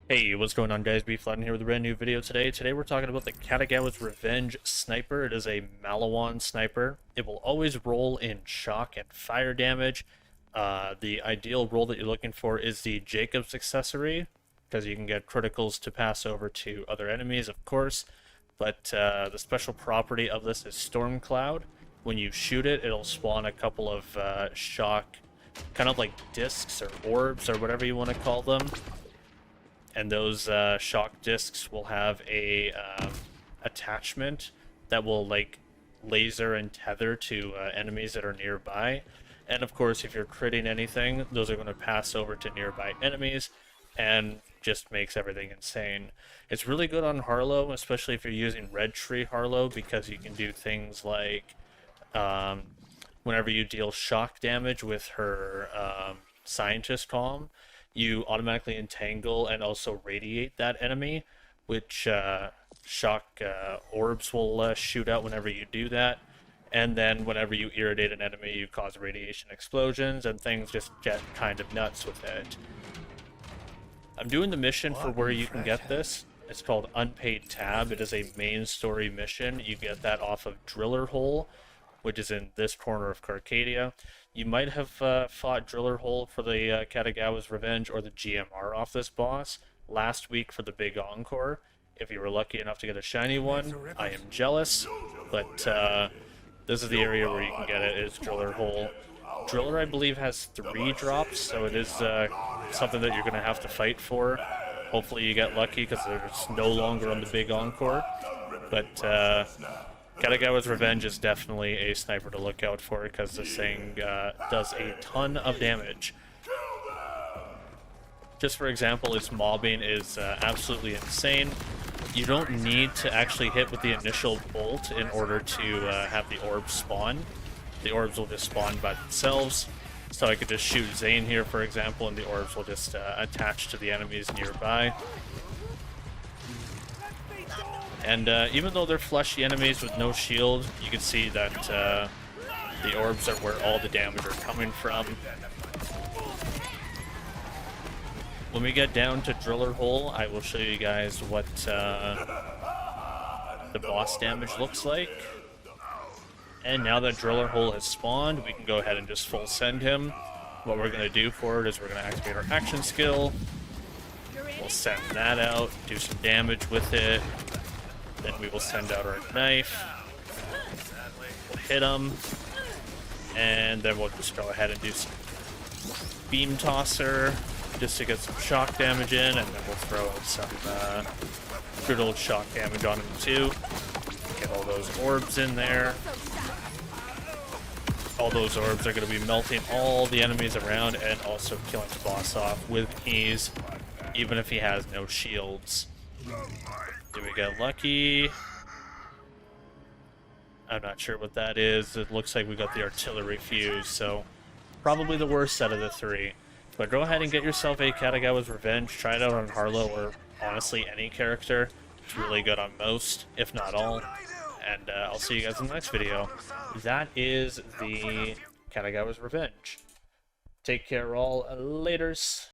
Hey, what's going on, guys? Beefladen here with a brand new video today. Today we're talking about the Katagawa's Revenge Sniper. It is a Malawan sniper. It will always roll in shock and fire damage. The ideal roll that you're looking for is the Jacob's accessory, because you can get criticals to pass over to other enemies, of course. But the special property of this is Storm Cloud. When you shoot it, it'll spawn a couple of shock, kind of like discs or orbs or whatever you want to call them. And those shock discs will have a attachment that will like laser and tether to enemies that are nearby. And of course, if you're critting anything, those are going to pass over to nearby enemies and just makes everything insane. It's really good on Harlowe, especially if you're using Red Tree Harlowe, because you can do things like whenever you deal shock damage with her Scientist Calm, you automatically entangle and also radiate that enemy, which shock orbs will shoot out whenever you do that. And then whenever you irritate an enemy, you cause radiation explosions, and things just get kind of nuts with it. I'm doing the mission for where you can get this. It's called Unpaid Tab. It is a main story mission. You get that off of Driller Hole, which is in this corner of Carcadia. You might have fought Driller Hole for the Katagawa's Revenge or the GMR off this boss last week for the big encore. If you were lucky enough to get a shiny one, I am jealous, but this is the area where you can get it, is Driller Hole. Driller, I believe, has 3 drops, so it is something that you're going to have to fight for. Hopefully you get lucky, because it's no longer on the big encore. But Katagawa's Revenge is definitely a sniper to look out for, because this thing does a ton of damage. Just for example, its mobbing is absolutely insane. You don't need to actually hit with the initial bolt in order to have the orbs spawn. The orbs will just spawn by themselves. So I could just shoot Zane here, for example, and the orbs will just attach to the enemies nearby. And even though they're fleshy enemies with no shield, you can see that the orbs are where all the damage are coming from. When we get down to Driller Hole, I will show you guys what the boss damage looks like. And now that Driller Hole has spawned, we can go ahead and just full send him. What we're going to do for it is we're going to activate our action skill. We'll send that out, do some damage with it. Then we will send out our knife, we'll hit him, and then we'll just go ahead and do some beam tosser, just to get some shock damage in, and then we'll throw out some good old shock damage on him too. Get all those orbs in there. All those orbs are going to be melting all the enemies around and also killing the boss off with ease, even if he has no shields. Did we get lucky? I'm not sure what that is. It looks like we got the artillery fuse, so probably the worst out of the 3. But go ahead and get yourself a Katagawa's Revenge. Try it out on Harlowe or honestly any character. It's really good on most, if not all. And I'll see you guys in the next video. That is the Katagawa's Revenge. Take care all. Laters.